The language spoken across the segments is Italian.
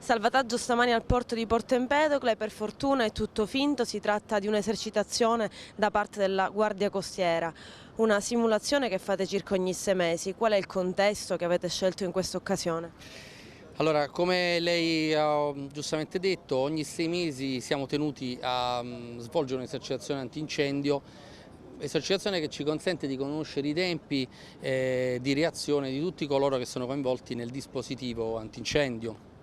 Salvataggio stamani al porto di Porto Empedocle, per fortuna è tutto finto, si tratta di un'esercitazione da parte della Guardia Costiera, una simulazione che fate circa ogni 6 mesi. Qual è il contesto che avete scelto in questa occasione? Allora, come lei ha giustamente detto, ogni 6 mesi siamo tenuti a svolgere un'esercitazione antincendio, esercitazione che ci consente di conoscere i tempi di reazione di tutti coloro che sono coinvolti nel dispositivo antincendio.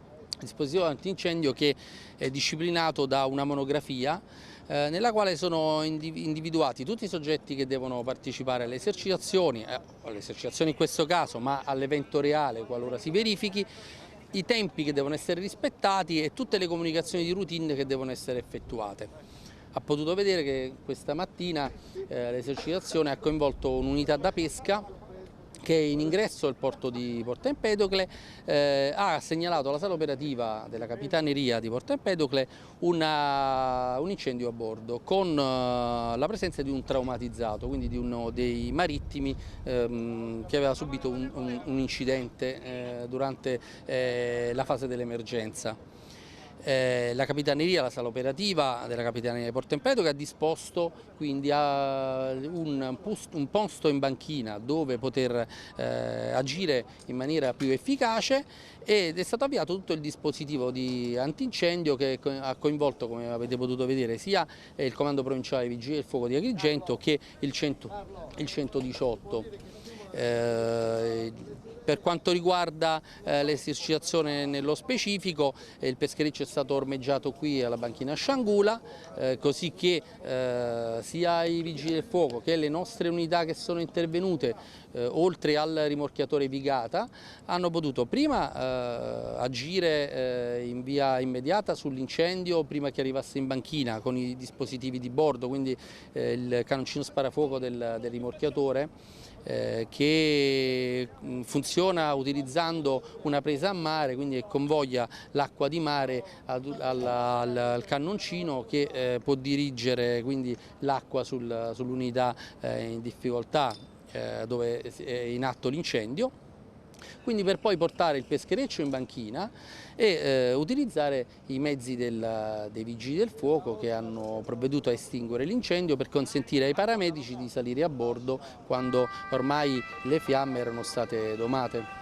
Dispositivo antincendio che è disciplinato da una monografia nella quale sono individuati tutti i soggetti che devono partecipare alle esercitazioni in questo caso, ma all'evento reale qualora si verifichi, i tempi che devono essere rispettati e tutte le comunicazioni di routine che devono essere effettuate. Ha potuto vedere che questa mattina l'esercitazione ha coinvolto un'unità da pesca che in ingresso al porto di Porto Empedocle ha segnalato alla sala operativa della Capitaneria di Porto Empedocle un incendio a bordo con la presenza di un traumatizzato, quindi di uno dei marittimi che aveva subito un incidente durante la fase dell'emergenza. La Capitaneria, la sala operativa della Capitaneria di Porto Empedocle ha disposto quindi un posto in banchina dove poter agire in maniera più efficace ed è stato avviato tutto il dispositivo di antincendio che ha coinvolto, come avete potuto vedere, sia il Comando Provinciale dei Vigili del Fuoco di Agrigento che il 118. Per quanto riguarda l'esercitazione nello specifico, il peschereccio è stato ormeggiato qui alla banchina Sciangula, così che sia i Vigili del Fuoco che le nostre unità che sono intervenute, oltre al rimorchiatore Vigata, hanno potuto prima agire in via immediata sull'incendio prima che arrivasse in banchina con i dispositivi di bordo, quindi il cannoncino sparafuoco del rimorchiatore, che funziona utilizzando una presa a mare, quindi convoglia l'acqua di mare al cannoncino che può dirigere l'acqua sull'unità in difficoltà dove è in atto l'incendio, quindi per poi portare il peschereccio in banchina e utilizzare i mezzi dei Vigili del Fuoco che hanno provveduto a estinguere l'incendio per consentire ai paramedici di salire a bordo quando ormai le fiamme erano state domate.